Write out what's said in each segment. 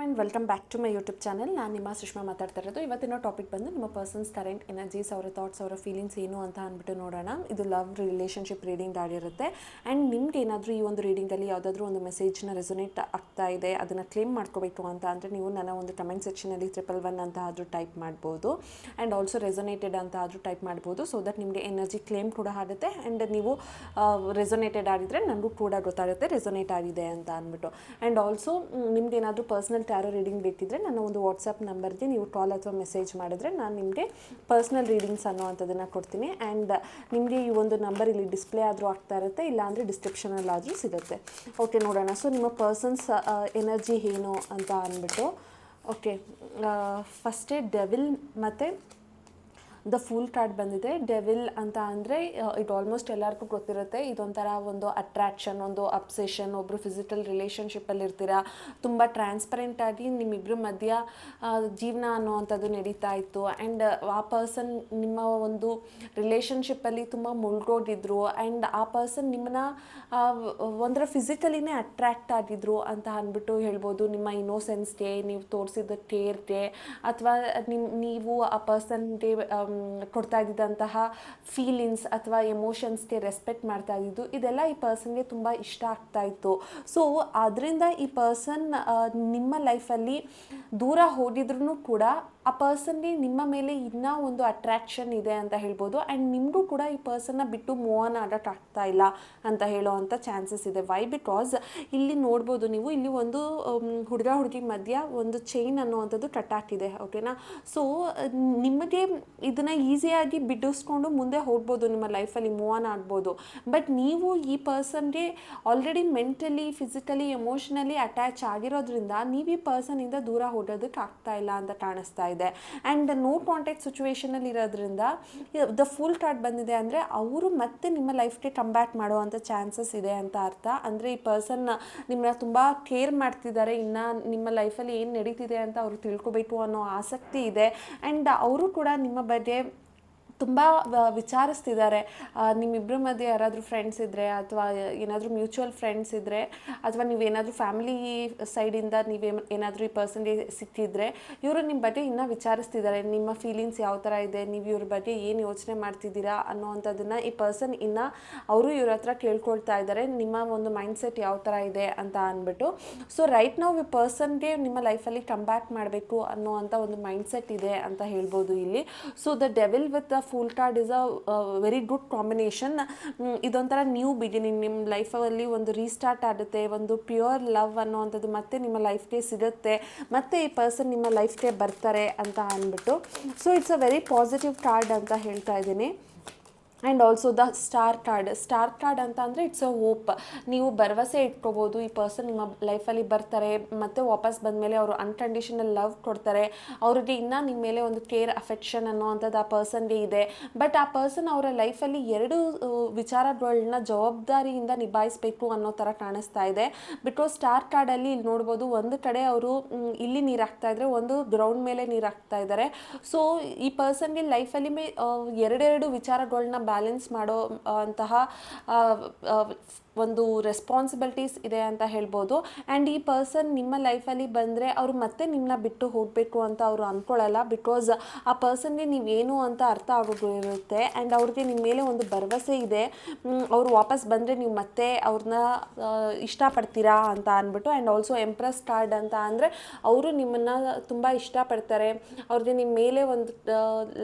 And welcome back to my YouTube channel. ನಾನು ನಿಮ್ಮ ಸುಷ್ಮಾ ಮಾತಾಡ್ತಾ ಇರೋದು. ಇವತ್ತಿನ ಟಾಪಿಕ್ ಬಂದು ನಿಮ್ಮ ಪರ್ಸನ್ಸ್ ಕರೆಂಟ್ ಎನರ್ಜೀಸ್, ಅವರ ಥಾಟ್ಸ್, ಅವರ ಫೀಲಿಂಗ್ಸ್ ಏನು ಅಂತ ಅಂದ್ಬಿಟ್ಟು ನೋಡೋಣ. ಇದು ಲವ್ ರಿಲೇಷನ್ಶಿಪ್ ರೀಡಿಂಗ್ ಆಗಿರುತ್ತೆ. ಆ್ಯಂಡ್ ನಿಮ್ಗೆ ಏನಾದರೂ ಈ ಒಂದು ರೀಡಿಂಗಲ್ಲಿ ಯಾವುದಾದ್ರೂ ಒಂದು ಮೆಸೇಜ್ನ ರೆಸೊನೇಟ್ ಆಗ್ತಾ ಇದೆ, ಅದನ್ನು ಕ್ಲೇಮ್ ಮಾಡ್ಕೋಬೇಕು ಅಂತ ಅಂದರೆ ನೀವು ನನ್ನ ಒಂದು ಕಮೆಂಟ್ ಸೆಕ್ಷನಲ್ಲಿ 111 ಅಂತ ಆದರೂ ಟೈಪ್ ಮಾಡ್ಬೋದು. ಆ್ಯಂಡ್ ಆಲ್ಸೋ ರೆಸೊನೇಟೆಡ್ ಅಂತ ಆದರೂ ಟೈಪ್ ಮಾಡ್ಬೋದು. ಸೊ ದಟ್ ನಿಮಗೆ ಎನರ್ಜಿ ಕ್ಲೇಮ್ ಕೂಡ ಆಗುತ್ತೆ. ಆ್ಯಂಡ್ ನೀವು ರೆಸೊನೇಟೆಡ್ ಆಗಿದ್ರೆ ನನಗೂ ಕೂಡ ಗೊತ್ತಾಗುತ್ತೆ ರೆಸೊನೇಟ್ ಆಗಿದೆ ಅಂತ ಅಂದ್ಬಿಟ್ಟು. ಆ್ಯಂಡ್ ಆಲ್ಸೋ ನಿಮ್ಗೆ ಏನಾದರೂ ಪರ್ಸ್ನಲ್ ಟ್ಯಾರೋ ರೀಡಿಂಗ್ ಬೇಕಿದ್ದರೆ ನನ್ನ ಒಂದು ವಾಟ್ಸಪ್ ನಂಬರ್ಗೆ ನೀವು ಕಾಲ್ ಅಥವಾ ಮೆಸೇಜ್ ಮಾಡಿದ್ರೆ ನಾನು ನಿಮಗೆ ಪರ್ಸ್ನಲ್ ರೀಡಿಂಗ್ಸ್ ಅನ್ನೋವಂಥದ್ದನ್ನು ಕೊಡ್ತೀನಿ. ಆ್ಯಂಡ್ ನಿಮಗೆ ಈ ಒಂದು ನಂಬರ್ ಇಲ್ಲಿ ಡಿಸ್ಪ್ಲೇ ಆದರೂ ಆಗ್ತಾ ಇರುತ್ತೆ, ಇಲ್ಲಾಂದರೆ ಡಿಸ್ಕ್ರಿಪ್ಷನಲ್ಲಾದರೂ ಸಿಗುತ್ತೆ. ಓಕೆ, ನೋಡೋಣ. ಸೊ ನಿಮ್ಮ ಪರ್ಸನ್ಸ್ ಎನರ್ಜಿ ಏನು ಅಂತ ಅಂದ್ಬಿಟ್ಟು. ಓಕೆ, ಫಸ್ಟೇ ಡೆವಿಲ್ ಮತ್ತು ದ ಫೂಲ್ ಕಾರ್ಡ್ ಬಂದಿದೆ. ಡೆವಿಲ್ ಅಂತ ಅಂದರೆ ಇದು ಆಲ್ಮೋಸ್ಟ್ ಎಲ್ಲರಿಗೂ ಗೊತ್ತಿರುತ್ತೆ. ಇದೊಂಥರ ಒಂದು ಅಟ್ರಾಕ್ಷನ್, ಒಂದು ಅಬ್ಸೆಷನ್. ಒಬ್ಬರು ಫಿಸಿಕಲ್ ರಿಲೇಷನ್ಶಿಪ್ಪಲ್ಲಿ ಇರ್ತೀರಾ, ತುಂಬ ಟ್ರಾನ್ಸ್ಪರೆಂಟಾಗಿ ನಿಮ್ಮಿಬ್ಬರ ಮಧ್ಯ ಜೀವನ ಅನ್ನೋವಂಥದ್ದು ನಡೀತಾ ಇತ್ತು. ಆ್ಯಂಡ್ ಆ ಪರ್ಸನ್ ನಿಮ್ಮ ಒಂದು ರಿಲೇಷನ್ಶಿಪ್ಪಲ್ಲಿ ತುಂಬ ಮುಳುಗೋಗಿದ್ರು. ಆ್ಯಂಡ್ ಆ ಪರ್ಸನ್ ನಿಮ್ಮನ್ನ ಒಂಥರ ಫಿಸಿಕಲಿನೇ ಅಟ್ರ್ಯಾಕ್ಟ್ ಆಗಿದ್ರು ಅಂತ ಅಂದ್ಬಿಟ್ಟು ಹೇಳ್ಬೋದು. ನಿಮ್ಮ ಇನ್ನೋಸೆನ್ಸ್ಗೆ, ನೀವು ತೋರಿಸಿದ ಕೇರ್ಗೆ, ಅಥವಾ ನೀವು ಆ ಪರ್ಸನ್ಗೆ ಕೊಡ್ತಾ ಇದ್ದಂತಹ ಫೀಲಿಂಗ್ಸ್ ಅಥವಾ ಎಮೋಷನ್ಸ್ಗೆ ರೆಸ್ಪೆಕ್ಟ್ ಮಾಡ್ತಾ ಇದ್ದಿದ್ದು, ಇದೆಲ್ಲ ಈ ಪರ್ಸನ್ಗೆ ತುಂಬ ಇಷ್ಟ ಆಗ್ತಾ ಇತ್ತು. ಸೊ ಅದರಿಂದ ಈ ಪರ್ಸನ್ ನಿಮ್ಮ ಲೈಫಲ್ಲಿ ದೂರ ಹೋಗಿದ್ರೂ ಕೂಡ ಆ ಪರ್ಸನ್ಗೆ ನಿಮ್ಮ ಮೇಲೆ ಇನ್ನೂ ಒಂದು ಅಟ್ರ್ಯಾಕ್ಷನ್ ಇದೆ ಅಂತ ಹೇಳ್ಬೋದು. ಆ್ಯಂಡ್ ನಿಮಗೂ ಕೂಡ ಈ ಪರ್ಸನ್ನ ಬಿಟ್ಟು ಮೂವ್ ಆನ್ ಆಗೋಕ್ಕಾಗ್ತಾ ಇಲ್ಲ ಅಂತ ಹೇಳೋವಂಥ ಚಾನ್ಸಸ್ ಇದೆ. ವೈ? ಬಿಕಾಸ್ ಇಲ್ಲಿ ನೋಡ್ಬೋದು ನೀವು, ಇಲ್ಲಿ ಒಂದು ಹುಡುಗ ಹುಡುಗಿ ಮಧ್ಯ ಒಂದು ಚೈನ್ ಅನ್ನುವಂಥದ್ದು ಕಟ್ ಆಗ್ತಿದೆ. ಓಕೆನಾ? ಸೊ ನಿಮಗೆ ಇದನ್ನು ಈಸಿಯಾಗಿ ಬಿಡಿಸ್ಕೊಂಡು ಮುಂದೆ ಹೋಗ್ಬೋದು, ನಿಮ್ಮ ಲೈಫಲ್ಲಿ ಮೂವ್ ಆನ್ ಆಗ್ಬೋದು. ಬಟ್ ನೀವು ಈ ಪರ್ಸನ್ಗೆ already mentally, physically, emotionally attach ಆಗಿರೋದ್ರಿಂದ ನೀವು ಈ ಪರ್ಸನಿಂದ ದೂರ ಹೋಗೋದಕ್ಕೆ ಆಗ್ತಾ ಇಲ್ಲ ಅಂತ ಕಾಣಿಸ್ತಾ ಇದೆ. ಆ್ಯಂಡ್ ನೋ ಕಾಂಟ್ಯಾಕ್ಟ್ ಸಿಚುವೇಶನಲ್ಲಿ ಇರೋದ್ರಿಂದ ದ ಫುಲ್ ಕಾರ್ಡ್ ಬಂದಿದೆ ಅಂದರೆ ಅವರು ಮತ್ತೆ ನಿಮ್ಮ ಲೈಫ್ಗೆ ಕಮ್ ಬ್ಯಾಕ್ ಮಾಡುವಂಥ ಚಾನ್ಸಸ್ ಇದೆ ಅಂತ ಅರ್ಥ. ಅಂದರೆ ಈ ಪರ್ಸನ್ ನಿಮ್ಮನ್ನ ತುಂಬ ಕೇರ್ ಮಾಡ್ತಿದ್ದಾರೆ, ಇನ್ನು ನಿಮ್ಮ ಲೈಫಲ್ಲಿ ಏನು ನಡೀತಿದೆ ಅಂತ ಅವರು ತಿಳ್ಕೊಬೇಕು ಅನ್ನೋ ಆಸಕ್ತಿ ಇದೆ. ಆ್ಯಂಡ್ ಅವರು ಕೂಡ ನಿಮ್ಮ ಬಗ್ಗೆ ತುಂಬ ವಿಚಾರಿಸ್ತಿದ್ದಾರೆ. ನಿಮ್ಮಿಬ್ಬರ ಮಧ್ಯೆ ಯಾರಾದರೂ ಫ್ರೆಂಡ್ಸ್ ಇದ್ದರೆ, ಅಥವಾ ಏನಾದರೂ ಮ್ಯೂಚುವಲ್ ಫ್ರೆಂಡ್ಸ್ ಇದ್ದರೆ, ಅಥವಾ ನೀವೇನಾದರೂ ಫ್ಯಾಮಿಲಿ ಸೈಡಿಂದ ಏನಾದರೂ ಈ ಪರ್ಸನ್ಗೆ ಸಿಕ್ಕಿದ್ರೆ ಇವರು ನಿಮ್ಮ ಬಗ್ಗೆ ಇನ್ನೂ ವಿಚಾರಿಸ್ತಿದ್ದಾರೆ. ನಿಮ್ಮ ಫೀಲಿಂಗ್ಸ್ ಯಾವ ಥರ ಇದೆ, ನೀವು ಇವ್ರ ಬಗ್ಗೆ ಏನು ಯೋಚನೆ ಮಾಡ್ತಿದ್ದೀರಾ ಅನ್ನೋವಂಥದ್ದನ್ನು ಈ ಪರ್ಸನ್ ಇನ್ನು ಅವರು ಇವ್ರ ಹತ್ರ ಕೇಳ್ಕೊಳ್ತಾ ಇದ್ದಾರೆ, ನಿಮ್ಮ ಒಂದು ಮೈಂಡ್ಸೆಟ್ ಯಾವ ಥರ ಇದೆ ಅಂತ ಅಂದ್ಬಿಟ್ಟು. ಸೊ ರೈಟ್ ನಾವು ಈ ಪರ್ಸನ್ಗೆ ನಿಮ್ಮ ಲೈಫಲ್ಲಿ ಕಮ್ ಬ್ಯಾಕ್ ಮಾಡಬೇಕು ಅನ್ನೋವಂಥ ಒಂದು ಮೈಂಡ್ಸೆಟ್ ಇದೆ ಅಂತ ಹೇಳ್ಬೋದು ಇಲ್ಲಿ. So the devil with the full card is a very good combination. ಇದೊಂಥರ ನ್ಯೂ ಬಿಗಿನಿಂಗ್, ನಿಮ್ಮ ಲೈಫಲ್ಲಿ ಒಂದು ರೀಸ್ಟಾರ್ಟ್ ಆಗುತ್ತೆ, ಒಂದು ಪ್ಯೂರ್ ಲವ್ ಅನ್ನೋವಂಥದ್ದು ಮತ್ತೆ ನಿಮ್ಮ ಲೈಫ್ಗೆ ಸಿಗುತ್ತೆ, ಮತ್ತೆ ಈ ಪರ್ಸನ್ ನಿಮ್ಮ ಲೈಫ್ಗೆ ಬರ್ತಾರೆ ಅಂತ ಅಂದ್ಬಿಟ್ಟು. So it's a very positive card ಅಂತ ಹೇಳ್ತಾ ಇದ್ದೀನಿ. And also the star card ಅಂತ ಅಂದರೆ ಇಟ್ಸ್ ಅ ಹೋಪ್. ನೀವು ಭರವಸೆ ಇಟ್ಕೋಬೋದು, ಈ ಪರ್ಸನ್ ನಿಮ್ಮ ಲೈಫಲ್ಲಿ ಬರ್ತಾರೆ, ಮತ್ತು ವಾಪಸ್ ಬಂದಮೇಲೆ ಅವರು ಅನ್ಕಂಡೀಷನಲ್ ಲವ್ ಕೊಡ್ತಾರೆ. ಅವ್ರಿಗೆ ಇನ್ನೂ ನಿಮ್ಮ ಮೇಲೆ ಒಂದು ಕೇರ್, ಅಫೆಕ್ಷನ್ ಅನ್ನೋವಂಥದ್ದು ಆ ಪರ್ಸನ್ಗೆ ಇದೆ. ಬಟ್ ಆ ಪರ್ಸನ್ ಅವರ ಲೈಫಲ್ಲಿ ಎರಡು ವಿಚಾರಗಳನ್ನ ಜವಾಬ್ದಾರಿಯಿಂದ ನಿಭಾಯಿಸಬೇಕು ಅನ್ನೋ ಥರ ಕಾಣಿಸ್ತಾ ಇದೆ. ಬಿಕಾಸ್ ಸ್ಟಾರ್ ಕಾರ್ಡಲ್ಲಿ ಇಲ್ಲಿ ನೋಡ್ಬೋದು, ಒಂದು ಕಡೆ ಅವರು ಇಲ್ಲಿ ನೀರು ಹಾಕ್ತಾ ಇದ್ದಾರೆ, ಒಂದು ಗ್ರೌಂಡ್ ಮೇಲೆ ನೀರು ಹಾಕ್ತಾ ಇದ್ದಾರೆ. ಸೊ ಈ ಪರ್ಸನ್ಗೆ ಲೈಫಲ್ಲಿ ಎರಡೆರಡು ವಿಚಾರಗಳನ್ನ ಬ್ಯಾಲೆನ್ಸ್ ಮಾಡೋ ಅಂತಹ ಒಂದು ರೆಸ್ಪಾನ್ಸಿಬಿಲಿಟೀಸ್ ಇದೆ ಅಂತ ಹೇಳ್ಬೋದು. ಆ್ಯಂಡ್ ಈ ಪರ್ಸನ್ ನಿಮ್ಮ ಲೈಫಲ್ಲಿ ಬಂದರೆ ಅವರು ಮತ್ತೆ ನಿಮ್ಮನ್ನ ಬಿಟ್ಟು ಹೋಗಬೇಕು ಅಂತ ಅವರು ಅಂದ್ಕೊಳ್ಳಲ್ಲ. ಬಿಕಾಸ್ ಆ ಪರ್ಸನ್ಗೆ ನೀವೇನು ಅಂತ ಅರ್ಥ ಆಗೋಗಿರುತ್ತೆ. ಆ್ಯಂಡ್ ಅವ್ರಿಗೆ ನಿಮ್ಮ ಮೇಲೆ ಒಂದು ಭರವಸೆ ಇದೆ, ಅವರು ವಾಪಸ್ ಬಂದರೆ ನೀವು ಮತ್ತೆ ಅವ್ರನ್ನ ಇಷ್ಟಪಡ್ತೀರಾ ಅಂತ ಅಂದ್ಬಿಟ್ಟು. ಆ್ಯಂಡ್ ಆಲ್ಸೋ ಎಂಪ್ರೆಸ್ ಕಾರ್ಡ್ ಅಂತ ಅಂದರೆ ಅವರು ನಿಮ್ಮನ್ನು ತುಂಬ ಇಷ್ಟಪಡ್ತಾರೆ, ಅವ್ರಿಗೆ ನಿಮ್ಮ ಮೇಲೆ ಒಂದು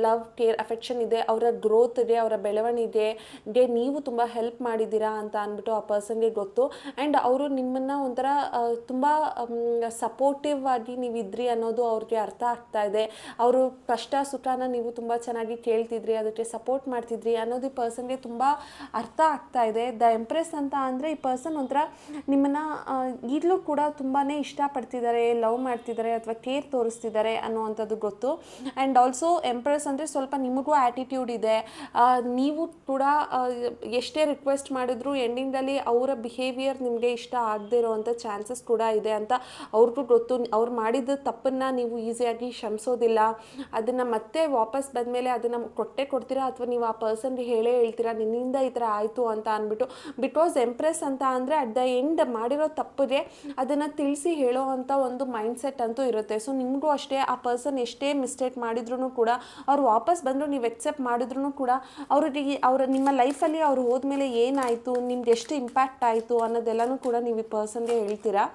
ಲವ್, ಕೇರ್, ಅಫೆಕ್ಷನ್ ಇದೆ, ಅವರ ಗ್ರೋತ್ಗೆ, ಅವರ ಬೆಳವಣಿಗೆಗೆ ನೀವು ತುಂಬ ಹೆಲ್ಪ್ ಮಾಡಿದ್ದೀರಾ ಅಂತ ಅಂದ್ಬಿಟ್ಟು ಆ ಪರ್ಸನ್ಗೆ ಗೊತ್ತು. ಆ್ಯಂಡ್ ಅವರು ನಿಮ್ಮನ್ನು ಒಂಥರ ತುಂಬ ಸಪೋರ್ಟಿವ್ ಆಗಿ ನೀವಿದ್ರಿ ಅನ್ನೋದು ಅವ್ರಿಗೆ ಅರ್ಥ ಆಗ್ತಾ ಇದೆ. ಅವರು ಕಷ್ಟ ಸುಖನ ನೀವು ತುಂಬ ಚೆನ್ನಾಗಿ ಕೇಳ್ತಿದ್ರಿ, ಅದಕ್ಕೆ ಸಪೋರ್ಟ್ ಮಾಡ್ತಿದ್ರಿ ಅನ್ನೋದು ಈ ಪರ್ಸನ್ಗೆ ತುಂಬ ಅರ್ಥ ಆಗ್ತಾ ಇದೆ. ದ ಎಂಪ್ರೆಸ್ ಅಂತ ಅಂದರೆ ಈ ಪರ್ಸನ್ ಒಂಥರ ನಿಮ್ಮನ್ನು ಈಗಲೂ ಕೂಡ ತುಂಬಾ ಇಷ್ಟಪಡ್ತಿದ್ದಾರೆ, ಲವ್ ಮಾಡ್ತಿದ್ದಾರೆ, ಅಥವಾ ಕೇರ್ ತೋರಿಸ್ತಿದ್ದಾರೆ ಅನ್ನೋವಂಥದ್ದು ಗೊತ್ತು. ಆ್ಯಂಡ್ ಆಲ್ಸೋ ಎಂಪ್ರೆಸ್ ಅಂದರೆ ಸ್ವಲ್ಪ ನಿಮಗೂ ಆ್ಯಟಿಟ್ಯೂಡ್ ಇದೆ. ನೀವು ಕೂಡ ಎಷ್ಟೇ ರಿಕ್ವೆಸ್ಟ್ ಮಾಡಿದ್ರು ಎಂಡಿಂಗಲ್ಲಿ ಲೈಫಲ್ಲಿ ಅವರ ಬಿಹೇವಿಯರ್ ನಿಮಗೆ ಇಷ್ಟ ಆಗದೇ ಇರೋವಂಥ ಚಾನ್ಸಸ್ ಕೂಡ ಇದೆ ಅಂತ ಅವ್ರಿಗೂ ಗೊತ್ತು. ಅವ್ರು ಮಾಡಿದ ತಪ್ಪನ್ನು ನೀವು ಈಸಿಯಾಗಿ ಕ್ಷಮಿಸೋದಿಲ್ಲ, ಅದನ್ನು ಮತ್ತೆ ವಾಪಸ್ ಬಂದಮೇಲೆ ಅದನ್ನು ಕೊಡ್ತೀರಾ ಅಥವಾ ನೀವು ಆ ಪರ್ಸನ್ಗೆ ಹೇಳ್ತೀರಾ ನಿನ್ನಿಂದ ಈ ಥರ ಆಯಿತು ಅಂತ ಅಂದ್ಬಿಟ್ಟು. ಬಿಕಾಸ್ ಎಂಪ್ರೆಸ್ ಅಂತ ಅಂದರೆ ಅಟ್ ದ ಎಂಡ್ ಮಾಡಿರೋ ತಪ್ಪಿಗೆ ಅದನ್ನು ತಿಳಿಸಿ ಹೇಳೋ ಅಂಥ ಒಂದು ಮೈಂಡ್ಸೆಟ್ ಅಂತೂ ಇರುತ್ತೆ. ಸೊ ನಿಮಗೂ ಅಷ್ಟೇ, ಆ ಪರ್ಸನ್ ಎಷ್ಟೇ ಮಿಸ್ಟೇಕ್ ಮಾಡಿದ್ರು ಕೂಡ ಅವ್ರು ವಾಪಸ್ ಬಂದರು ನೀವು ಎಕ್ಸೆಪ್ಟ್ ಮಾಡಿದ್ರು ಕೂಡ ನಿಮ್ಮ ಲೈಫಲ್ಲಿ ಅವ್ರು ಹೋದ್ಮೇಲೆ ಏನಾಯಿತು, ನಿಮ್ಗೆ ಎಷ್ಟು ಇಂಪ್ಯಾಕ್ಟ್ ಆಯಿತು ಅನ್ನೋದೆಲ್ಲನೂ ಕೂಡ ನೀವು ಈ ಪರ್ಸನ್ಗೆ ಹೇಳ್ತೀರಾ.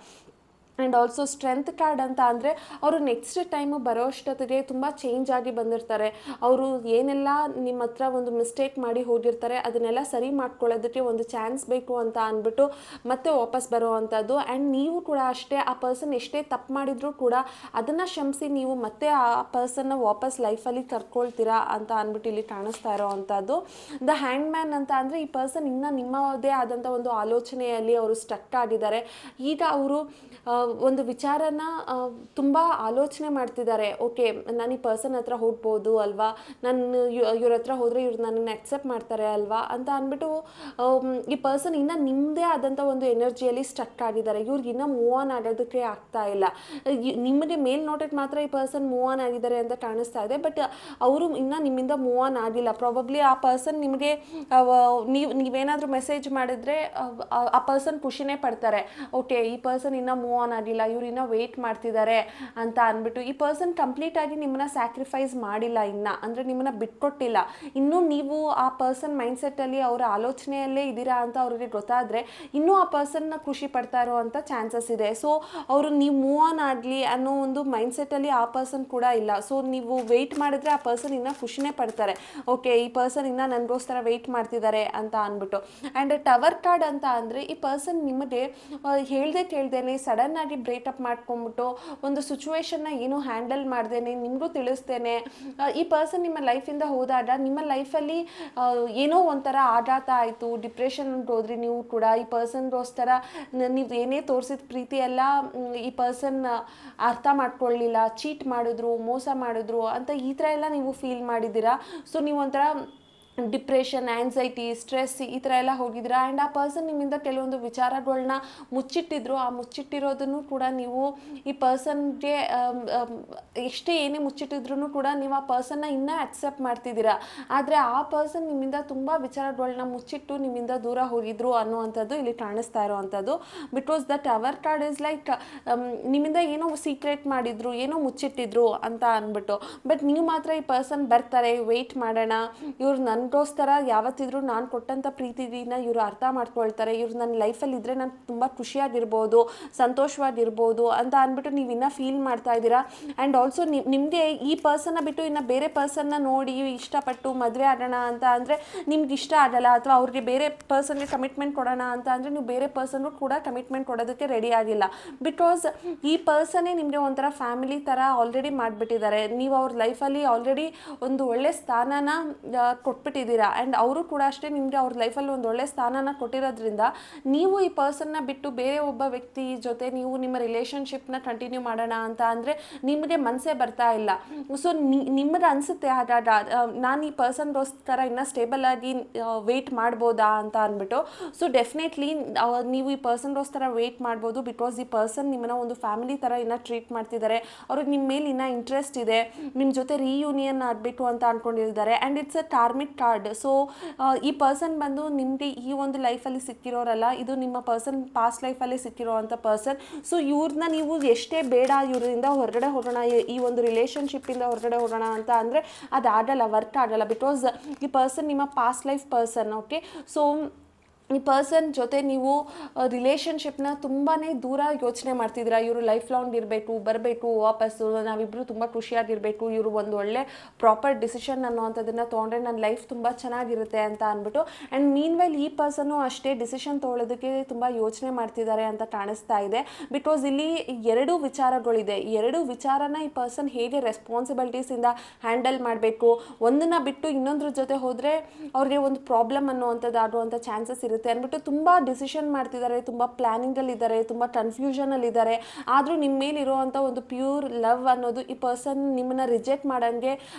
ಆ್ಯಂಡ್ ಆಲ್ಸೋ ಸ್ಟ್ರೆಂತ್ ಕಾರ್ಡ್ ಅಂತ ಅಂದರೆ ಅವರು ನೆಕ್ಸ್ಟ್ ಟೈಮು ಬರೋ ಅಷ್ಟೊತ್ತಿಗೆ ತುಂಬ ಚೇಂಜ್ ಆಗಿ ಬಂದಿರ್ತಾರೆ. ಅವರು ಏನೆಲ್ಲ ನಿಮ್ಮ ಹತ್ರ ಒಂದು ಮಿಸ್ಟೇಕ್ ಮಾಡಿ ಹೋಗಿರ್ತಾರೆ ಅದನ್ನೆಲ್ಲ ಸರಿ ಮಾಡ್ಕೊಳ್ಳೋದಕ್ಕೆ ಒಂದು ಚಾನ್ಸ್ ಬೇಕು ಅಂತ ಅಂದ್ಬಿಟ್ಟು ಮತ್ತೆ ವಾಪಸ್ ಬರೋ ಅಂಥದ್ದು. ಆ್ಯಂಡ್ ನೀವು ಕೂಡ ಅಷ್ಟೇ, ಆ ಪರ್ಸನ್ ಎಷ್ಟೇ ತಪ್ಪು ಮಾಡಿದರೂ ಕೂಡ ಅದನ್ನು ಕ್ಷಮಿಸಿ ನೀವು ಮತ್ತೆ ಆ ಪರ್ಸನ್ನ ವಾಪಸ್ ಲೈಫಲ್ಲಿ ಕರ್ಕೊಳ್ತೀರಾ ಅಂತ ಅಂದ್ಬಿಟ್ಟು ಇಲ್ಲಿ ಕಾಣಿಸ್ತಾ ಇರೋ ಅಂಥದ್ದು. ದ ಹ್ಯಾಂಡ್ ಮ್ಯಾನ್ ಅಂತ ಅಂದರೆ ಈ ಪರ್ಸನ್ ಇನ್ನೂ ನಿಮ್ಮದೇ ಆದಂಥ ಒಂದು ಆಲೋಚನೆಯಲ್ಲಿ ಅವರು ಸ್ಟಕ್ ಆಗಿದ್ದಾರೆ. ಈಗ ಅವರು ಒಂದು ವಿಚಾರನ ತುಂಬ ಆಲೋಚನೆ ಮಾಡ್ತಿದ್ದಾರೆ. ಓಕೆ, ನಾನು ಈ ಪರ್ಸನ್ ಹತ್ರ ಹೋಗ್ಬೋದು ಅಲ್ವಾ, ನಾನು ಇವ್ರ ಹತ್ರ ಹೋದರೆ ಇವ್ರು ನನ್ನನ್ನು ಅಕ್ಸೆಪ್ಟ್ ಮಾಡ್ತಾರೆ ಅಲ್ವಾ ಅಂತ ಅಂದ್ಬಿಟ್ಟು ಈ ಪರ್ಸನ್ ಇನ್ನೂ ನಿಮ್ಮದೇ ಆದಂಥ ಒಂದು ಎನರ್ಜಿಯಲ್ಲಿ ಸ್ಟಕ್ ಆಗಿದ್ದಾರೆ. ಇವ್ರಿಗೆ ಇನ್ನೂ ಮೂವ್ ಆನ್ ಆಗೋದಕ್ಕೆ ಆಗ್ತಾ ಇಲ್ಲ. ನಿಮಗೆ ಮೇಲ್ ನೋಟಕ್ಕೆ ಮಾತ್ರ ಈ ಪರ್ಸನ್ ಮೂವ್ ಆನ್ ಆಗಿದ್ದಾರೆ ಅಂತ ಕಾಣಿಸ್ತಾ ಇದೆ, ಬಟ್ ಅವರು ಇನ್ನೂ ನಿಮ್ಮಿಂದ ಮೂವ್ ಆನ್ ಆಗಿಲ್ಲ. ಪ್ರಾಬಬ್ಲಿ ಆ ಪರ್ಸನ್ ನಿಮಗೆ ನೀವೇನಾದರೂ ಮೆಸೇಜ್ ಮಾಡಿದ್ರೆ ಆ ಪರ್ಸನ್ ಖುಷಿನೇ ಪಡ್ತಾರೆ. ಓಕೆ, ಈ ಪರ್ಸನ್ ಇನ್ನೂ ಮೂವ್ ಆನ್ ಆಗಿಲ್ಲ, ಇವ್ರು ಇನ್ನೂ ವೆಯ್ಟ್ ಮಾಡ್ತಿದ್ದಾರೆ ಅಂತ ಅಂದ್ಬಿಟ್ಟು. ಈ ಪರ್ಸನ್ ಕಂಪ್ಲೀಟಾಗಿ ನಿಮ್ಮನ್ನ ಸ್ಯಾಕ್ರಿಫೈಸ್ ಮಾಡಿಲ್ಲ, ಅಂದರೆ ನಿಮ್ಮನ್ನ ಬಿಟ್ಕೊಟ್ಟಿಲ್ಲ. ಇನ್ನೂ ನೀವು ಆ ಪರ್ಸನ್ ಮೈಂಡ್ಸೆಟ್ಟಲ್ಲಿ ಅವರ ಆಲೋಚನೆಯಲ್ಲೇ ಇದ್ದೀರಾ ಅಂತ ಅವ್ರಿಗೆ ಗೊತ್ತಾದರೆ ಇನ್ನೂ ಆ ಪರ್ಸನ್ನ ಖುಷಿ ಪಡ್ತಾ ಇರೋವಂಥ ಚಾನ್ಸಸ್ ಇದೆ. ಸೊ ಅವರು ನೀವು ಮೂವ್ ಆನ್ ಆಗಲಿ ಅನ್ನೋ ಒಂದು ಮೈಂಡ್ಸೆಟ್ಟಲ್ಲಿ ಆ ಪರ್ಸನ್ ಕೂಡ ಇಲ್ಲ. ಸೊ ನೀವು ವೆಯ್ಟ್ ಮಾಡಿದ್ರೆ ಆ ಪರ್ಸನ್ ಇನ್ನೂ ಖುಷಿನೇ ಪಡ್ತಾರೆ. ಓಕೆ, ಈ ಪರ್ಸನ್ ಇನ್ನೂ ನನಗೋಸ್ಕರ ವೆಯ್ಟ್ ಮಾಡ್ತಿದ್ದಾರೆ ಅಂತ ಅಂದ್ಬಿಟ್ಟು. ಆ್ಯಂಡ್ ಟವರ್ ಕಾರ್ಡ್ ಅಂತ ಅಂದರೆ ಈ ಪರ್ಸನ್ ನಿಮಗೆ ಹೇಳ್ದೆ ಕೇಳ್ದೇನೆ ಸಡನ್ ಆಗಿ ಬ್ರೇಕಪ್ ಮಾಡ್ಕೊಂಡ್ಬಿಟ್ಟು ಒಂದು ಸಿಚುವೇಶನ್ನ ಏನು ಹ್ಯಾಂಡಲ್ ಮಾಡ್ದೇನೆ ನಿಮಗೂ ತಿಳಿಸ್ತೇನೆ ಈ ಪರ್ಸನ್ ನಿಮ್ಮ ಲೈಫಿಂದ ಹೋದಾಗ ನಿಮ್ಮ ಲೈಫಲ್ಲಿ ಏನೋ ಒಂಥರ ಆಘಾತ ಆಯಿತು, ಡಿಪ್ರೆಷನ್ಗೆ ಹೋದ್ರಿ ನೀವು ಕೂಡ. ಈ ಪರ್ಸನ್ಗೋಸ್ಕರ ನೀವು ಏನೇ ತೋರಿಸಿದ ಪ್ರೀತಿ ಎಲ್ಲ ಈ ಪರ್ಸನ್ ಅರ್ಥ ಮಾಡ್ಕೊಳ್ಳಿಲ್ಲ, ಚೀಟ್ ಮಾಡಿದ್ರು, ಮೋಸ ಮಾಡಿದ್ರು ಅಂತ ಈ ಥರ ಎಲ್ಲ ನೀವು ಫೀಲ್ ಮಾಡಿದ್ದೀರಾ. ಸೊ ನೀವು ಒಂಥರ ಡಿಪ್ರೆಷನ್, ಆ್ಯನ್ಸೈಟಿ, ಸ್ಟ್ರೆಸ್ ಈ ಥರ ಎಲ್ಲ ಹೋಗಿದ್ದೀರಾ. ಆ್ಯಂಡ್ ಆ ಪರ್ಸನ್ ನಿಮ್ಮಿಂದ ಕೆಲವೊಂದು ವಿಚಾರಗಳನ್ನ ಮುಚ್ಚಿಟ್ಟಿದ್ರು. ಆ ಮುಚ್ಚಿಟ್ಟಿರೋದನ್ನು ಕೂಡ ನೀವು ಈ ಪರ್ಸನ್ಗೆ ಎಷ್ಟೇ ಏನೇ ಮುಚ್ಚಿಟ್ಟಿದ್ರು ಕೂಡ ನೀವು ಆ ಪರ್ಸನ್ನ ಇನ್ನೂ ಅಕ್ಸೆಪ್ಟ್ ಮಾಡ್ತಿದ್ದೀರಾ. ಆದರೆ ಆ ಪರ್ಸನ್ ನಿಮ್ಮಿಂದ ತುಂಬ ವಿಚಾರಗಳನ್ನ ಮುಚ್ಚಿಟ್ಟು ನಿಮ್ಮಿಂದ ದೂರ ಹೋಗಿದ್ರು ಅನ್ನುವಂಥದ್ದು ಇಲ್ಲಿ ಕಾಣಿಸ್ತಾ ಇರೋವಂಥದ್ದು. Because the tower card is like ನಿಮ್ಮಿಂದ ಏನೋ ಸೀಕ್ರೆಟ್ ಮಾಡಿದ್ರು, ಏನೋ ಮುಚ್ಚಿಟ್ಟಿದ್ರು ಅಂತ ಅಂದ್ಬಿಟ್ಟು. ಬಟ್ ನೀವು ಮಾತ್ರ ಈ ಪರ್ಸನ್ ಬರ್ತಾರೆ, ವೆಯ್ಟ್ ಮಾಡೋಣ, ಇವ್ರು ನನಗೋಸ್ಕರ ಯಾವತ್ತಿದ್ರೂ ನಾನು ಕೊಟ್ಟಂಥ ಪ್ರೀತಿನ ಇವರು ಅರ್ಥ ಮಾಡ್ಕೊಳ್ತಾರೆ, ಇವ್ರು ನನ್ನ ಲೈಫಲ್ಲಿ ಇದ್ದರೆ ನಾನು ತುಂಬ ಖುಷಿಯಾಗಿರ್ಬೋದು, ಸಂತೋಷವಾಗಿರ್ಬೋದು ಅಂತ ಅಂದ್ಬಿಟ್ಟು ನೀವು ಇನ್ನೂ ಫೀಲ್ ಮಾಡ್ತಾ ಇದ್ದೀರಾ. ಆ್ಯಂಡ್ ಆಲ್ಸೋ ನಿಮಗೆ ಈ ಪರ್ಸನ್ನ ಬಿಟ್ಟು ಇನ್ನು ಬೇರೆ ಪರ್ಸನ್ನ ನೋಡಿ ಇಷ್ಟಪಟ್ಟು ಮದುವೆ ಆಗೋಣ ಅಂತ ಅಂದರೆ ನಿಮ್ಗೆ ಇಷ್ಟ ಆಗಲ್ಲ, ಅಥವಾ ಅವ್ರಿಗೆ ಬೇರೆ ಪರ್ಸನ್ಗೆ ಕಮಿಟ್ಮೆಂಟ್ ಕೊಡೋಣ ಅಂತ ಅಂದರೆ ನೀವು ಬೇರೆ ಪರ್ಸನ್ಗೂ ಕೂಡ ಕಮಿಟ್ಮೆಂಟ್ ಕೊಡೋದಕ್ಕೆ ರೆಡಿ ಆಗಿಲ್ಲ. ಬಿಕಾಸ್ ಈ ಪರ್ಸನ್ನೇ ನಿಮಗೆ ಒಂಥರ ಫ್ಯಾಮಿಲಿ ಥರ ಆಲ್ರೆಡಿ ಮಾಡಿಬಿಟ್ಟಿದ್ದಾರೆ. ನೀವು ಅವ್ರ ಲೈಫಲ್ಲಿ ಆಲ್ರೆಡಿ ಒಂದು ಒಳ್ಳೆ ಸ್ಥಾನನ ಕೊಟ್ಬಿಟ್ಟಿದ್ದೀರಾ. ಆ್ಯಂಡ್ ಅವರು ಕೂಡ ಅಷ್ಟೇ ನಿಮಗೆ ಅವ್ರ ಲೈಫಲ್ಲಿ ಒಂದು ಒಳ್ಳೆ ಸ್ಥಾನನ ಕೊಟ್ಟಿರೋದ್ರಿಂದ ನೀವು ಈ ಪರ್ಸನ್ನ ಬಿಟ್ಟು ಬೇರೆ ಒಬ್ಬ ವ್ಯಕ್ತಿ ಜೊತೆ ನೀವು ನಿಮ್ಮ ರಿಲೇಷನ್ಶಿಪ್ನ ಕಂಟಿನ್ಯೂ ಮಾಡೋಣ ಅಂತ ಅಂದರೆ ನಿಮಗೆ ಮನಸ್ಸೇ ಬರ್ತಾ ಇಲ್ಲ. ಸೊ ನಿಮಗೆ ಅನಿಸುತ್ತೆ ಹಾಗಾಗ ನಾನು ಈ ಪರ್ಸನ್ಗೋಸ್ಕರ ಇನ್ನೂ ಸ್ಟೇಬಲ್ ಆಗಿ ವೆಯ್ಟ್ ಮಾಡ್ಬೋದಾ ಅಂತ ಅಂದ್ಬಿಟ್ಟು. ಸೊ ಡೆಫಿನೆಟ್ಲಿ ನೀವು ಈ ಪರ್ಸನ್ಗೋಸ್ಕರ ವೆಯ್ಟ್ ಮಾಡ್ಬೋದು. ಬಿಕಾಸ್ ಈ ಪರ್ಸನ್ ನಿಮ್ಮನ್ನ ಒಂದು ಫ್ಯಾಮಿಲಿ ಥರ ಇನ್ನೂ ಟ್ರೀಟ್ ಮಾಡ್ತಿದ್ದಾರೆ. ಅವ್ರಿಗೆ ನಿಮ್ಮ ಮೇಲೆ ಇನ್ನೂ ಇಂಟ್ರೆಸ್ಟ್ ಇದೆ, ನಿಮ್ಮ ಜೊತೆ ರೀಯೂನಿಯನ್ ಆಗಬೇಕು ಅಂತ ಅಂದ್ಕೊಂಡಿದ್ದಾರೆ. And it's a karmic card. So ಈ ಪರ್ಸನ್ ಬಂದು ನಿಮಗೆ ಈ ಒಂದು ಲೈಫಲ್ಲಿ ಸಿಕ್ಕಿರೋರಲ್ಲ, ಇದು ನಿಮ್ಮ ಪರ್ಸನ್ ಪಾಸ್ಟ್ ಲೈಫಲ್ಲಿ ಸಿಕ್ಕಿರೋ ಅಂಥ ಪರ್ಸನ್. ಸೊ ಇವ್ರನ್ನ ನೀವು ಎಷ್ಟೇ ಬೇಡ ಇವರಿಂದ ಹೊರಗಡೆ ಹೋಗೋಣ, ಈ ಒಂದು ರಿಲೇಷನ್ಶಿಪ್ಪಿಂದ ಹೊರಗಡೆ ಹೋಗೋಣ ಅಂತ ಅಂದರೆ ಅದು ಆಗಲ್ಲ, ವರ್ಕ್ ಆಗಲ್ಲ. ಬಿಕಾಸ್ ಈ ಪರ್ಸನ್ ನಿಮ್ಮ past life person. Okay, so ಈ ಪರ್ಸನ್ ಜೊತೆ ನೀವು ರಿಲೇಷನ್ಶಿಪ್ನ ತುಂಬಾ ದೂರ ಯೋಚನೆ ಮಾಡ್ತಿದ್ದೀರಾ. ಇವರು ಲೈಫ್ ಲಾಂಗ್ ಇರಬೇಕು, ಬರಬೇಕು ವಾಪಸ್ಸು, ನಾವಿಬ್ಬರು ತುಂಬ ಖುಷಿಯಾಗಿರಬೇಕು, ಇವರು ಒಂದು ಒಳ್ಳೆ ಪ್ರಾಪರ್ ಡಿಸಿಷನ್ ಅನ್ನೋವಂಥದ್ದನ್ನು ತೊಗೊಂಡ್ರೆ ನನ್ನ ಲೈಫ್ ತುಂಬ ಚೆನ್ನಾಗಿರುತ್ತೆ ಅಂತ ಅಂದ್ಬಿಟ್ಟು. ಆ್ಯಂಡ್ ಮೀನ್ ವೈಲ್ ಈ ಪರ್ಸನ್ನು ಅಷ್ಟೇ ಡಿಸಿಷನ್ ತೊಗೊಳೋದಕ್ಕೆ ತುಂಬ ಯೋಚನೆ ಮಾಡ್ತಿದ್ದಾರೆ ಅಂತ ಕಾಣಿಸ್ತಾ ಇದೆ. ಬಿಕಾಸ್ ಇಲ್ಲಿ ಎರಡು ವಿಚಾರಗಳಿದೆ. ಎರಡು ವಿಚಾರನ ಈ ಪರ್ಸನ್ ಹೇಗೆ ರೆಸ್ಪಾನ್ಸಿಬಿಲಿಟೀಸಿಂದ ಹ್ಯಾಂಡಲ್ ಮಾಡಬೇಕು, ಒಂದನ್ನು ಬಿಟ್ಟು ಇನ್ನೊಂದ್ರ ಜೊತೆ ಹೋದರೆ ಅವ್ರಿಗೆ ಒಂದು ಪ್ರಾಬ್ಲಮ್ ಅನ್ನುವಂಥದ್ದು ಆಗುವಂಥ ಚಾನ್ಸಸ್ ಇರುತ್ತೆ. ಆಗಿರುತ್ತೆ ಅಂದ್ಬಿಟ್ಟು ತುಂಬ ಡಿಸಿಷನ್ ಮಾಡ್ತಿದ್ದಾರೆ, ತುಂಬ ಪ್ಲ್ಯಾನಿಂಗಲ್ಲಿದ್ದಾರೆ, ತುಂಬ ಕನ್ಫ್ಯೂಷನಲ್ಲಿದ್ದಾರೆ. ಆದರೂ ನಿಮ್ಮ ಮೇಲಿರುವಂಥ ಒಂದು ಪ್ಯೂರ್ ಲವ್ ಅನ್ನೋದು ಈ ಪರ್ಸನ್ ನಿಮ್ಮನ್ನು ರಿಜೆಕ್ಟ್ ಮಾಡೋಂಗೆ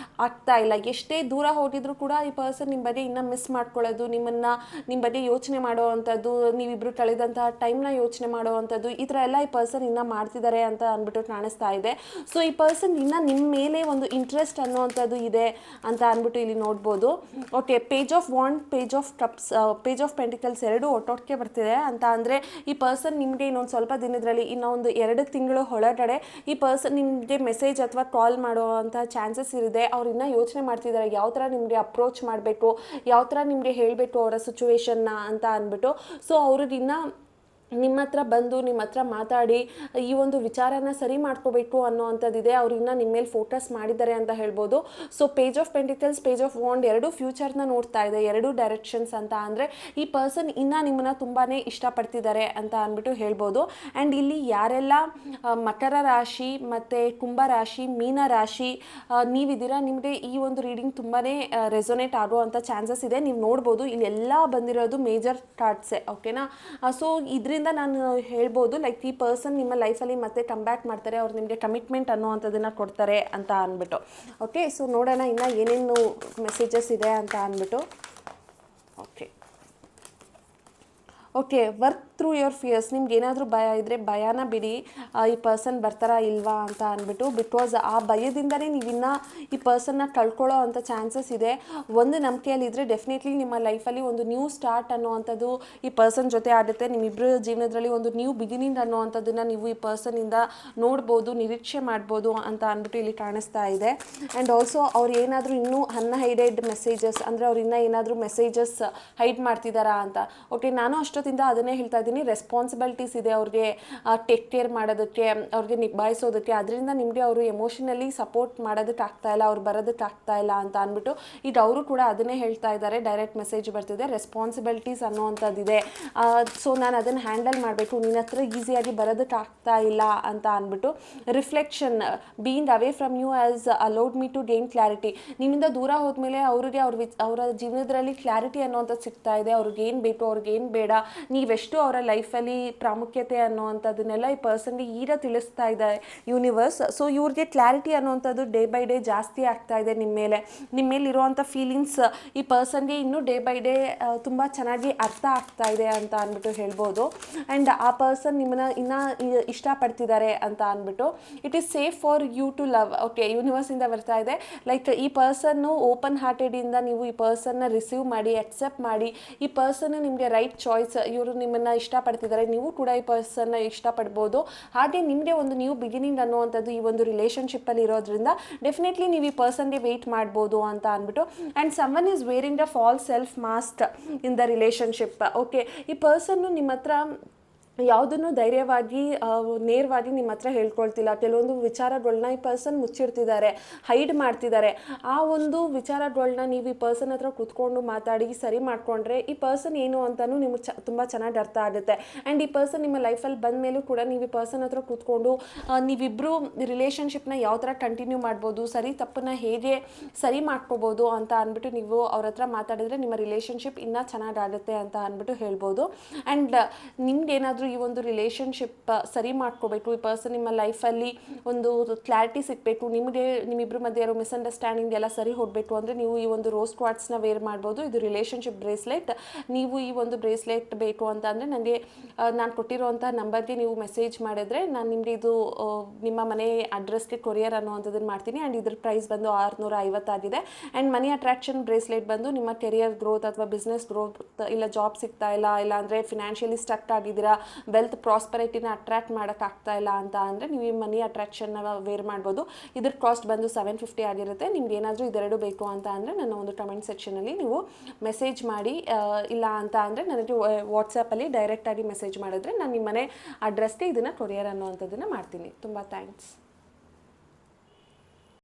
ಆಗ್ತಾ ಇಲ್ಲ. ಎಷ್ಟೇ ದೂರ ಹೋಗಿದ್ರು ಕೂಡ ಈ ಪರ್ಸನ್ ನಿಮ್ಮ ಬಗ್ಗೆ ಇನ್ನೂ ಮಿಸ್ ಮಾಡ್ಕೊಳ್ಳೋದು, ನಿಮ್ಮ ಬಗ್ಗೆ ಯೋಚನೆ ಮಾಡೋವಂಥದ್ದು, ನೀವಿಬ್ಬರು ಕಳೆದಂತಹ ಟೈಮ್ನ ಯೋಚನೆ ಮಾಡೋವಂಥದ್ದು, ಈ ಥರ ಎಲ್ಲ ಈ ಪರ್ಸನ್ ಇನ್ನೂ ಮಾಡ್ತಿದ್ದಾರೆ ಅಂತ ಅಂದ್ಬಿಟ್ಟು ಕಾಣಿಸ್ತಾ ಇದೆ. ಸೊ ಈ ಪರ್ಸನ್ ಇನ್ನೂ ನಿಮ್ಮ ಮೇಲೆ ಒಂದು ಇಂಟ್ರೆಸ್ಟ್ ಅನ್ನೋವಂಥದ್ದು ಇದೆ ಅಂತ ಅಂದ್ಬಿಟ್ಟು ಇಲ್ಲಿ ನೋಡ್ಬೋದು. Okay, page of wand, page of cups, page of pentacles ಎರಡೂ ಒಟ್ಟೊಟ್ಟಿಗೆ ಬರ್ತಿದೆ ಅಂತ ಅಂದರೆ ಈ ಪರ್ಸನ್ ನಿಮಗೆ ಇನ್ನೊಂದು ಸ್ವಲ್ಪ ದಿನದಲ್ಲಿ, ಇನ್ನೊಂದು 2 ತಿಂಗಳು ಒಳಗಡೆ ಈ ಪರ್ಸನ್ ನಿಮಗೆ ಮೆಸೇಜ್ ಅಥವಾ ಕಾಲ್ ಮಾಡುವಂಥ ಚಾನ್ಸಸ್ ಇದೆ. ಅವ್ರು ಇನ್ನೂ ಯೋಚನೆ ಮಾಡ್ತಿದ್ದಾರೆ ಯಾವ ಥರ ನಿಮಗೆ ಅಪ್ರೋಚ್ ಮಾಡಬೇಕು, ಯಾವ ಥರ ನಿಮಗೆ ಹೇಳಬೇಕು ಅವರ ಸಿಚುವೇಶನ್ನ ಅಂತ ಅಂದ್ಬಿಟ್ಟು. ಸೊ ಅವ್ರಿಗೆ ಇನ್ನೂ ನಿಮ್ಮ ಹತ್ರ ಬಂದು ನಿಮ್ಮ ಹತ್ರ ಮಾತಾಡಿ ಈ ಒಂದು ವಿಚಾರನ ಸರಿ ಮಾಡ್ಕೋಬೇಕು ಅನ್ನೋವಂಥದ್ದಿದೆ. ಅವ್ರು ಇನ್ನೂ ನಿಮ್ಮ ಮೇಲೆ ಫೋಕಸ್ ಮಾಡಿದ್ದಾರೆ ಅಂತ ಹೇಳ್ಬೋದು. So page of pentacles, page of wand ಎರಡೂ ಫ್ಯೂಚರ್ನ ನೋಡ್ತಾ ಇದೆ, ಎರಡೂ ಡೈರೆಕ್ಷನ್ಸ್ ಅಂತ ಅಂದರೆ ಈ ಪರ್ಸನ್ ಇನ್ನೂ ನಿಮ್ಮನ್ನು ತುಂಬಾ ಇಷ್ಟಪಡ್ತಿದ್ದಾರೆ ಅಂತ ಅಂದ್ಬಿಟ್ಟು ಹೇಳ್ಬೋದು. ಆ್ಯಂಡ್ ಇಲ್ಲಿ ಯಾರೆಲ್ಲ ಮಕರ ರಾಶಿ ಮತ್ತು ಕುಂಭ ರಾಶಿ, ಮೀನ ರಾಶಿ ನೀವಿದ್ದೀರಾ, ನಿಮಗೆ ಈ ಒಂದು ರೀಡಿಂಗ್ ತುಂಬಾ ರೆಸೊನೇಟ್ ಆಗುವಂಥ ಚಾನ್ಸಸ್ ಇದೆ. ನೀವು ನೋಡ್ಬೋದು ಇಲ್ಲಿ ಎಲ್ಲ ಬಂದಿರೋದು ಮೇಜರ್ ಕಾರ್ಡ್ಸೇ, ಓಕೆನಾ. ಸೊ ಇದರಿಂದ ನಾನು ಹೇಳ್ಬೋದು ಲೈಕ್ ಈ ಪರ್ಸನ್ ನಿಮ್ಮ ಲೈಫಲ್ಲಿ ಮತ್ತೆ ಕಮ್ ಬ್ಯಾಕ್ ಮಾಡ್ತಾರೆ, ಅವ್ರು ನಿಮಗೆ ಕಮಿಟ್ಮೆಂಟ್ ಅನ್ನೋವಂಥದ್ದನ್ನು ಕೊಡ್ತಾರೆ ಅಂತ ಅಂದ್ಬಿಟ್ಟು. ಓಕೆ, ಸೊ ನೋಡೋಣ ಇನ್ನು ಏನೇನು ಮೆಸೇಜಸ್ ಇದೆ ಅಂತ ಅಂದ್ಬಿಟ್ಟು. Okay, work through your fierce. ನಿಮ್ಗೆ ಏನಾದರೂ ಭಯ ಇದ್ದರೆ ಭಯನ ಬಿಡಿ, ಈ ಪರ್ಸನ್ ಬರ್ತಾರಾ ಇಲ್ವಾ ಅಂತ ಅಂದ್ಬಿಟ್ಟು. ಬಿಕಾಸ್ ಆ ಭಯದಿಂದಲೇ ನೀವಿನ್ನು ಈ ಪರ್ಸನ್ನ ಕಳ್ಕೊಳ್ಳೋ ಅಂಥ ಚಾನ್ಸಸ್ ಇದೆ. ಒಂದು ನಂಬಿಕೆಯಲ್ಲಿದ್ದರೆ ಡೆಫಿನೆಟ್ಲಿ ನಿಮ್ಮ ಲೈಫಲ್ಲಿ ಒಂದು ನ್ಯೂ ಸ್ಟಾರ್ಟ್ ಅನ್ನೋವಂಥದ್ದು ಈ ಪರ್ಸನ್ ಜೊತೆ ಆಗುತ್ತೆ. ನಿಮ್ಮಿಬ್ಬರ ಜೀವನದಲ್ಲಿ ಒಂದು ನ್ಯೂ ಬಿಗಿನಿಂಗ್ ಅನ್ನೋವಂಥದ್ದನ್ನು ನೀವು ಈ ಪರ್ಸನ್ನಿಂದ ನೋಡ್ಬೋದು, ನಿರೀಕ್ಷೆ ಮಾಡ್ಬೋದು ಅಂತ ಅಂದ್ಬಿಟ್ಟು ಇಲ್ಲಿ ಕಾಣಿಸ್ತಾ ಇದೆ. ಆ್ಯಂಡ್ ಆಲ್ಸೋ ಅವ್ರು ಏನಾದರೂ ಇನ್ನೂ ಅನ್ಹೈಡೆಡ್ ಮೆಸೇಜಸ್, ಅಂದರೆ ಅವ್ರು ಇನ್ನೂ ಏನಾದರೂ ಮೆಸೇಜಸ್ ಹೈಡ್ ಮಾಡ್ತಿದ್ದಾರಾ ಅಂತ. ಓಕೆ, ನಾನು ಅಷ್ಟೊತ್ತಿಂದ ಅದನ್ನೇ ಹೇಳ್ತಾ ಇದ್ದೀನಿ, ರೆಸ್ಪಾನ್ಸಿಬಿಲಿಟೀಸ್ ಇದೆ ಅವ್ರಿಗೆ ಟೇಕ್ ಕೇರ್ ಮಾಡೋದಕ್ಕೆ, ಅವ್ರಿಗೆ ನಿಭಾಯಿಸೋದಕ್ಕೆ. ಅದರಿಂದ ನಿಮಗೆ ಅವರು ಎಮೋಷನಲಿ ಸಪೋರ್ಟ್ ಮಾಡೋದಕ್ಕೆ ಆಗ್ತಾ ಇಲ್ಲ, ಅವ್ರು ಬರೋದಕ್ಕೆ ಆಗ್ತಾ ಇಲ್ಲ ಅಂತ ಅಂದ್ಬಿಟ್ಟು ಈಗ ಅವರು ಕೂಡ ಅದನ್ನೇ ಹೇಳ್ತಾ ಇದ್ದಾರೆ. ಡೈರೆಕ್ಟ್ ಮೆಸೇಜ್ ಬರ್ತಿದೆ, ರೆಸ್ಪಾನ್ಸಿಬಿಲಿಟೀಸ್ ಅನ್ನೋವಂಥದ್ದಿದೆ. ಸೊ ನಾನು ಅದನ್ನು ಹ್ಯಾಂಡಲ್ ಮಾಡಬೇಕು, ನಿನ್ನ ಹತ್ರ ಈಸಿಯಾಗಿ ಬರೋದಕ್ಕೆ ಆಗ್ತಾ ಇಲ್ಲ ಅಂತ ಅಂದ್ಬಿಟ್ಟು. Reflection, being away from you as allowed me to gain clarity. ನಿಮ್ಮಿಂದ ದೂರ ಹೋದ್ಮೇಲೆ ಅವ್ರಿಗೆ ಅವರ ಜೀವನದಲ್ಲಿ ಕ್ಲಾರಿಟಿ ಅನ್ನೋವಂಥದ್ದು ಸಿಗ್ತಾ ಇದೆ. ಅವ್ರಿಗೆ ಏನು ಬೇಕು, ಅವ್ರಿಗೆ ಏನು ಬೇಡ, ನೀವೆಷ್ಟು ಅವರ ಲೈಫಲ್ಲಿ ಪ್ರಾಮುಖ್ಯತೆ ಅನ್ನೋವಂಥದ್ದನ್ನೆಲ್ಲ ಈ ಪರ್ಸನ್ಗೆ ಈಗ ತಿಳಿಸ್ತಾ ಇದೆ ಯೂನಿವರ್ಸ್. ಸೊ ಇವ್ರಿಗೆ ಕ್ಲಾರಿಟಿ ಅನ್ನೋವಂಥದ್ದು ಡೇ ಬೈ ಡೇ ಜಾಸ್ತಿ ಆಗ್ತಾ ಇದೆ ನಿಮ್ಮ ಮೇಲೆ ಇರುವಂಥ ಫೀಲಿಂಗ್ಸ್ ಈ ಪರ್ಸನ್ಗೆ ಇನ್ನೂ ಡೇ ಬೈ ಡೇ ತುಂಬ ಚೆನ್ನಾಗಿ ಅರ್ಥ ಆಗ್ತಾ ಇದೆ ಅಂತ ಅಂದ್ಬಿಟ್ಟು ಹೇಳ್ಬೋದು. ಆ್ಯಂಡ್ ಆ ಪರ್ಸನ್ ನಿಮ್ಮನ್ನು ಇನ್ನೂ ಇಷ್ಟಪಡ್ತಿದ್ದಾರೆ ಅಂತ ಅಂದ್ಬಿಟ್ಟು. It is safe for you to love. Okay, ಯೂನಿವರ್ಸಿಂದ ಬರ್ತಾ ಇದೆ ಲೈಕ್ ಈ ಪರ್ಸನ್ನು ಓಪನ್ ಹಾರ್ಟೆಡಿಂದ ನೀವು ಈ ಪರ್ಸನ್ನ ರಿಸೀವ್ ಮಾಡಿ, ಅಕ್ಸೆಪ್ಟ್ ಮಾಡಿ. ಈ ಪರ್ಸನ್ ನಿಮಗೆ ರೈಟ್ ಚಾಯ್ಸ್, ಇವರು ನಿಮ್ಮನ್ನು ಇಷ್ಟಪಡ್ತಿದ್ದಾರೆ, ನೀವು ಕೂಡ ಈ ಪರ್ಸನ್ನ ಇಷ್ಟಪಡ್ಬೋದು. ಹಾಗೆ ನಿಮಗೆ ಒಂದು ನ್ಯೂ ಬಿಗಿನಿಂಗ್ ಅನ್ನುವಂಥದ್ದು ಈ ಒಂದು ರಿಲೇಷನ್ಶಿಪ್ಪಲ್ಲಿ ಇರೋದ್ರಿಂದ ಡೆಫಿನೆಟ್ಲಿ ನೀವು ಈ ಪರ್ಸನ್ಗೆ ವೆಯ್ಟ್ ಮಾಡ್ಬೋದು ಅಂತ ಅಂದ್ಬಿಟ್ಟು. And someone is wearing a false self mask in the relationship. Okay, ಈ ಪರ್ಸನ್ನು ನಿಮ್ಮ ಹತ್ರ ಯಾವುದನ್ನು ಧೈರ್ಯವಾಗಿ ನೇರವಾಗಿ ನಿಮ್ಮ ಹತ್ರ ಹೇಳ್ಕೊಳ್ತಿಲ್ಲ. ಕೆಲವೊಂದು ವಿಚಾರಗಳನ್ನ ಈ ಪರ್ಸನ್ ಮುಚ್ಚಿಡ್ತಿದ್ದಾರೆ, ಹೈಡ್ ಮಾಡ್ತಿದ್ದಾರೆ. ಆ ಒಂದು ವಿಚಾರಗಳನ್ನ ನೀವು ಈ ಪರ್ಸನ್ ಹತ್ರ ಕೂತ್ಕೊಂಡು ಮಾತಾಡಿ ಸರಿ ಮಾಡಿಕೊಂಡ್ರೆ ಈ ಪರ್ಸನ್ ಏನು ಅಂತಲೂ ನಿಮಗೆ ತುಂಬ ಚೆನ್ನಾಗಿ ಅರ್ಥ ಆಗುತ್ತೆ. ಆ್ಯಂಡ್ ಈ ಪರ್ಸನ್ ನಿಮ್ಮ ಲೈಫಲ್ಲಿ ಬಂದ ಮೇಲೂ ಕೂಡ ನೀವು ಈ ಪರ್ಸನ್ ಹತ್ರ ಕೂತ್ಕೊಂಡು ನೀವಿಬ್ಬರು ರಿಲೇಷನ್ಶಿಪ್ನ ಯಾವ ಥರ ಕಂಟಿನ್ಯೂ ಮಾಡ್ಬೋದು, ಸರಿ ತಪ್ಪನ್ನ ಹೇಗೆ ಸರಿ ಮಾಡ್ಕೋಬೋದು ಅಂತ ಅಂದ್ಬಿಟ್ಟು ನೀವು ಅವ್ರ ಹತ್ರ ಮಾತಾಡಿದರೆ ನಿಮ್ಮ ರಿಲೇಷನ್ಶಿಪ್ ಇನ್ನೂ ಚೆನ್ನಾಗಾಗುತ್ತೆ ಅಂತ ಅಂದ್ಬಿಟ್ಟು ಹೇಳ್ಬೋದು. ಆ್ಯಂಡ್ ನಿಮ್ಗೇನಾದರೂ ಈ ಒಂದು ರಿಲೇಷನ್ಶಿಪ್ ಸರಿ ಮಾಡ್ಕೋಬೇಕು, ಈ ಪರ್ಸನ್ ನಿಮ್ಮ ಲೈಫಲ್ಲಿ ಒಂದು ಕ್ಲಾರಿಟಿ ಸಿಗಬೇಕು, ನಿಮ್ಮಿಬ್ಬರ ಮಧ್ಯೆ ಇರೋ ಮಿಸ್ಅಂಡರ್ಸ್ಟ್ಯಾಂಡಿಂಗ್ ಎಲ್ಲ ಸರಿ ಹೋಗಬೇಕು ಅಂದರೆ ನೀವು ಈ ಒಂದು ರೋಸ್ ಕ್ವಾರ್ಟ್ಸ್ನ ವೇರ್ ಮಾಡ್ಬೋದು. ಇದು ರಿಲೇಷನ್ಶಿಪ್ ಬ್ರೇಸ್ಲೆಟ್. ನೀವು ಈ ಒಂದು ಬ್ರೇಸ್ಲೆಟ್ ಬೇಕು ಅಂತ ಅಂದರೆ ನನಗೆ ನಾನು ಕೊಟ್ಟಿರೋವಂಥ ನಂಬರ್ಗೆ ನೀವು ಮೆಸೇಜ್ ಮಾಡಿದ್ರೆ ನಾನು ನಿಮಗೆ ಇದು ನಿಮ್ಮ ಮನೆ ಅಡ್ರೆಸ್ಗೆ ಕೊರಿಯರ್ ಅನ್ನೋವಂಥದ್ದನ್ನು ಮಾಡ್ತೀನಿ. ಆ್ಯಂಡ್ ಇದ್ರ ಪ್ರೈಸ್ ಬಂದು 650 ಆಗಿದೆ. ಆ್ಯಂಡ್ ಮನಿ ಅಟ್ರಾಕ್ಷನ್ ಬ್ರೇಸ್ಲೆಟ್ ಬಂದು ನಿಮ್ಮ ಕೆರಿಯರ್ ಗ್ರೋತ್ ಅಥವಾ ಬಿಸ್ನೆಸ್ ಗ್ರೋತ್, ಇಲ್ಲ ಜಾಬ್ ಸಿಗ್ತಾ ಇಲ್ಲ, ಇಲ್ಲ ಅಂದರೆ ಫಿನಾನ್ಷಿಯಲಿ ಸ್ಟಕ್ ಆಗಿದ್ದೀರಾ, ವೆಲ್ತ್ ಪ್ರಾಸ್ಪರಿಟಿನ ಅಟ್ರಾಕ್ಟ್ ಮಾಡೋಕ್ಕಾಗ್ತಾ ಇಲ್ಲ ಅಂತ ಅಂದರೆ ನೀವು ಈ ಮನಿ ಅಟ್ರಾಕ್ಷನ್ನ ವೇರ್ ಮಾಡ್ಬೋದು. ಇದ್ರ ಕಾಸ್ಟ್ ಬಂದು 750 ಆಗಿರುತ್ತೆ. ನಿಮ್ಗೆ ಏನಾದರೂ ಇದೆರಡು ಬೇಕು ಅಂತ ಅಂದರೆ ನನ್ನ ಒಂದು ಕಮೆಂಟ್ ಸೆಕ್ಷನಲ್ಲಿ ನೀವು ಮೆಸೇಜ್ ಮಾಡಿ. ಇಲ್ಲ ಅಂತ ಅಂದರೆ ನನಗೆ ವಾಟ್ಸಪ್ಪಲ್ಲಿ ಡೈರೆಕ್ಟಾಗಿ ಮೆಸೇಜ್ ಮಾಡಿದ್ರೆ ನಾನು ನಿಮ್ಮ ಮನೆ ಅಡ್ರೆಸ್ಗೆ ಇದನ್ನು ಕೊರಿಯರ್ ಅನ್ನೋವಂಥದ್ದನ್ನು ಮಾಡ್ತೀನಿ. ತುಂಬ ಥ್ಯಾಂಕ್ಸ್.